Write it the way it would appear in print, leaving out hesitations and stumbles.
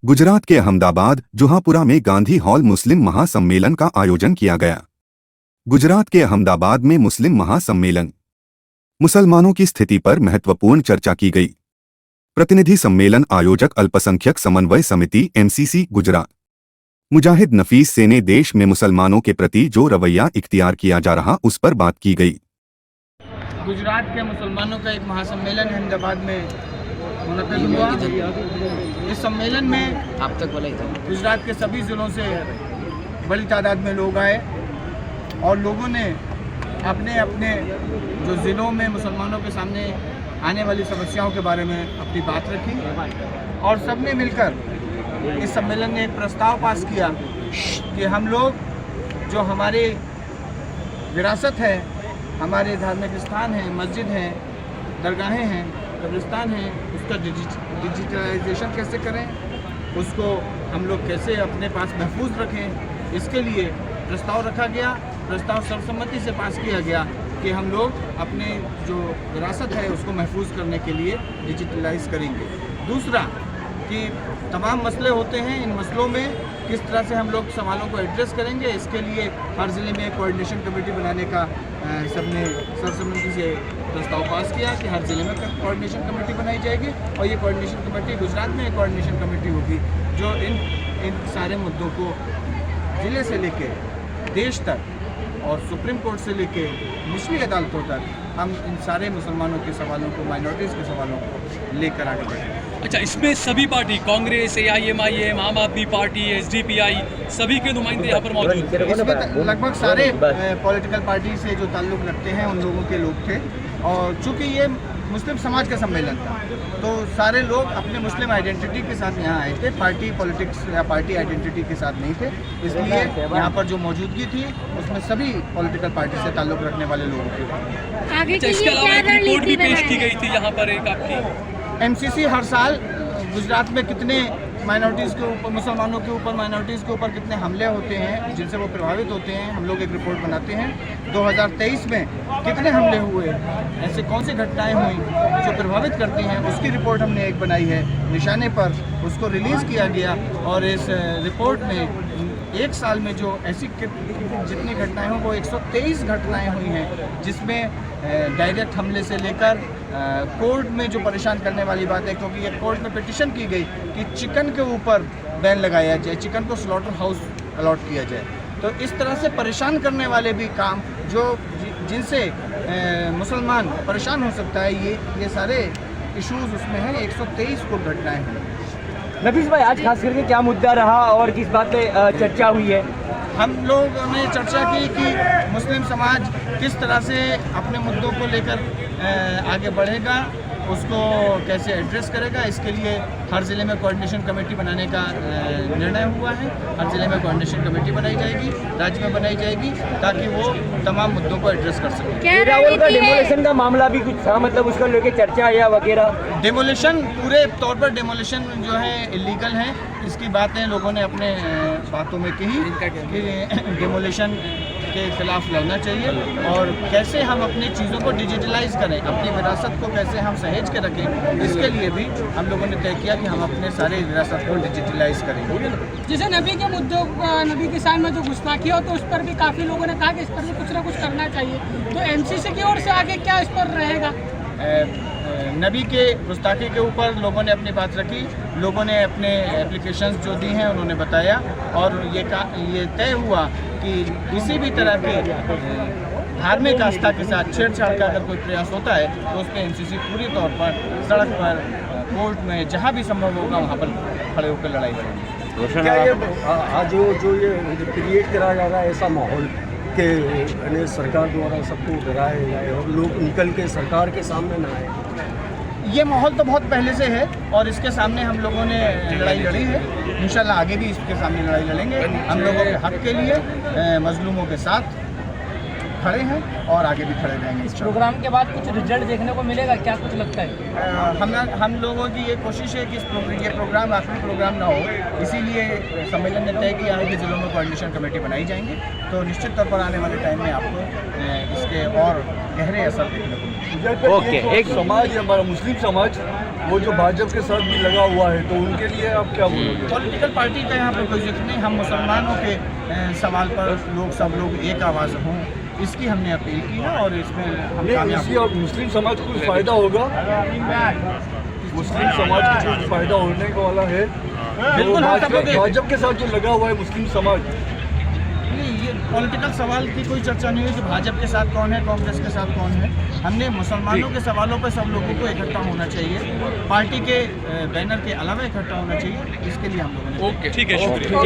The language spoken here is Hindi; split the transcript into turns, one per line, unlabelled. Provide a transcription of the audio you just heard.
गुजरात के अहमदाबाद जोहापुरा में गांधी हॉल मुस्लिम महासम्मेलन का आयोजन किया गया। गुजरात के अहमदाबाद में मुस्लिम महासम्मेलन मुसलमानों की स्थिति पर महत्वपूर्ण चर्चा की गई। प्रतिनिधि सम्मेलन आयोजक अल्पसंख्यक समन्वय समिति MCC गुजरात मुजाहिद नफीस से ने देश में मुसलमानों के प्रति जो रवैया इख्तियार किया जा रहा उस पर बात की गई।
गुजरात के मुसलमानों का एक महासम्मेलन अहमदाबाद में मुनक़िद हुआ। इस सम्मेलन में आप तक गुजरात के सभी ज़िलों से बड़ी तादाद में लोग आए और लोगों ने अपने अपने जो ज़िलों में मुसलमानों के सामने आने वाली समस्याओं के बारे में अपनी बात रखी और सबने मिलकर इस सम्मेलन ने एक प्रस्ताव पास किया कि हम लोग जो हमारी विरासत है, हमारे धार्मिक स्थान हैं, मस्जिद हैं, दरगाहें हैं, कब्रिस्तान हैं, उसका डिजिटलाइजेशन कैसे करें, उसको हम लोग कैसे अपने पास महफूज रखें, इसके लिए प्रस्ताव रखा गया। प्रस्ताव सर्वसम्मति से पास किया गया कि हम लोग अपने जो विरासत है उसको महफूज करने के लिए डिजिटलाइज करेंगे। दूसरा कि तमाम मसले होते हैं, इन मसलों में किस तरह से हम लोग सवालों को एड्रेस करेंगे, इसके लिए हर ज़िले में एक कोऑर्डिनेशन कमेटी बनाने का सबने सर्वसम्मति से प्रस्ताव पास किया कि हर ज़िले में कोऑर्डिनेशन कमेटी बनाई जाएगी और ये कोऑर्डिनेशन कमेटी गुजरात में एक कोऑर्डिनेशन कमेटी होगी जो इन सारे मुद्दों को ज़िले से लेके देश तक और सुप्रीम कोर्ट से लेके निचली अदालतों तक हम इन सारे मुसलमानों के सवालों को, माइनॉरिटीज़ के सवालों को लेकर आगे बढ़ेंगे।
अच्छा, इसमें सभी पार्टी कांग्रेस, AIMIM, आम आदमी पार्टी, SDPI सभी के नुमाइंदे यहाँ पर मौजूद थे।
इसमें लगभग सारे पॉलिटिकल पार्टी से जो ताल्लुक़ रखते हैं उन लोगों के लोग थे और चूँकि ये मुस्लिम समाज का सम्मेलन था तो सारे लोग अपने मुस्लिम आइडेंटिटी के साथ यहाँ आए थे, पार्टी पॉलिटिक्स या पार्टी आइडेंटिटी के साथ नहीं थे। इसलिए यहाँ पर जो मौजूदगी थी उसमें सभी पॉलिटिकल पार्टी से ताल्लुक़ रखने वाले लोग थे।
इसके अलावा एक रिपोर्ट भी पेश की गई थी यहाँ पर एक आपकी
MCC हर साल गुजरात में कितने माइनॉरिटीज़ के ऊपर, मुसलमानों के ऊपर, माइनॉरिटीज़ के ऊपर कितने हमले होते हैं जिनसे वो प्रभावित होते हैं, हम लोग एक रिपोर्ट बनाते हैं। 2023 में कितने हमले हुए, ऐसे कौन सी घटनाएं हुई जो प्रभावित करती हैं, उसकी रिपोर्ट हमने एक बनाई है निशाने पर, उसको रिलीज़ किया गया और इस रिपोर्ट में एक साल में जो ऐसी जितनी घटनाएं हों वो 123 घटनाएं हुई हैं जिसमें डायरेक्ट हमले से लेकर कोर्ट में जो परेशान करने वाली बात है, क्योंकि ये कोर्ट में पिटीशन की गई कि चिकन के ऊपर बैन लगाया जाए, चिकन को स्लॉटर हाउस अलॉट किया जाए। तो इस तरह से परेशान करने वाले भी काम जो जिनसे मुसलमान परेशान हो सकता है, ये सारे इश्यूज़ उसमें हैं। 123 को घटनाएँ हैं।
नफीस भाई, आज खास करके क्या मुद्दा रहा और किस बात पे चर्चा हुई है?
हम लोगों ने चर्चा की कि मुस्लिम समाज किस तरह से अपने मुद्दों को लेकर आगे बढ़ेगा, उसको कैसे एड्रेस करेगा। इसके लिए हर ज़िले में कोऑर्डिनेशन कमेटी बनाने का निर्णय हुआ है। हर ज़िले में कोऑर्डिनेशन कमेटी बनाई जाएगी, राज्य में बनाई जाएगी ताकि वो तमाम मुद्दों को एड्रेस कर सकें।
रावल का डेमोलेशन का मामला भी कुछ था, मतलब उसको लेके चर्चा या वगैरह?
डेमोलेशन पूरे तौर पर डेमोलेशन जो है इलीगल है, इसकी बातें लोगों ने अपने बातों में कही कि डेमोलेशन के खिलाफ लड़ना चाहिए और कैसे हम अपनी चीज़ों को डिजिटलाइज करें, अपनी विरासत को कैसे हम सहेज के रखें, इसके लिए भी हम लोगों ने तय किया कि हम अपने सारे विरासत को डिजिटलाइज करेंगे।
जैसे नबी के मुद्दों, नबी के साथ में जो गुस्ताखी हो तो उस पर भी काफ़ी लोगों ने कहा कि इस पर भी कुछ ना कुछ करना चाहिए, तो MCC की ओर से आगे क्या इस पर रहेगा?
नबी के गुस्ताखी के ऊपर लोगों ने अपनी बात रखी, लोगों ने अपने एप्लीकेशंस जो दी हैं उन्होंने बताया और ये तय हुआ कि किसी भी तरह के धार्मिक आस्था के साथ छेड़छाड़ का अगर कोई प्रयास होता है तो उस पर MCC पूरी तौर पर सड़क पर, कोर्ट में, जहाँ भी संभव होगा वहाँ पर खड़े होकर लड़ाई लड़ेंगे।
क्या ये आज जो ये क्रिएट करा जा रहा है ऐसा माहौल कि सरकार द्वारा सबको डराया जाए और लोग निकल के सरकार के सामने ना आए?
ये माहौल तो बहुत पहले से है और इसके सामने हम लोगों ने लड़ाई लड़ी है। इंशाल्लाह आगे भी इसके सामने लड़ाई लड़ेंगे। हम लोगों के हक के लिए मजलूमों के साथ खड़े हैं और आगे भी खड़े रहेंगे।
इस प्रोग्राम के बाद कुछ रिजल्ट देखने को मिलेगा, क्या कुछ लगता है?
हम लोगों की ये कोशिश है कि ये प्रोग्राम आखिरी प्रोग्राम ना हो, इसीलिए सम्मेलन ने तय किया है कि ज़िलों में कोऑर्डिनेशन कमेटी बनाई जाएंगी। तो निश्चित तौर पर आने वाले टाइम में आपको इसके और गहरे असर देखने को मिलेंगे।
एक समाज, हमारा मुस्लिम समाज वो जो भाजपा के साथ भी लगा हुआ है, तो उनके लिए आप क्या बोलोगे?
पॉलिटिकल पार्टी का यहाँ पर कोई जिक्र नहीं, हम मुसलमानों के सवाल पर सब लोग एक आवाज़ हों, इसकी हमने अपील की है और इसमें हम कामयाब
इससे और मुस्लिम समाज को कुछ फायदा होगा, मुस्लिम समाज को कुछ फायदा होने का वाला है।
बिल्कुल, हाँ, सब लोग
भाजपा के साथ जो लगा हुआ है मुस्लिम समाज,
नहीं, ये पॉलिटिकल सवाल की कोई चर्चा नहीं हुई कि भाजपा के साथ कौन है, कांग्रेस के साथ कौन है। हमने मुसलमानों के सवालों पर सब लोगों को इकट्ठा होना चाहिए, पार्टी के बैनर के अलावा इकट्ठा होना चाहिए, इसके लिए हम लोगों ने
ओके, ठीक है, शुक्रिया।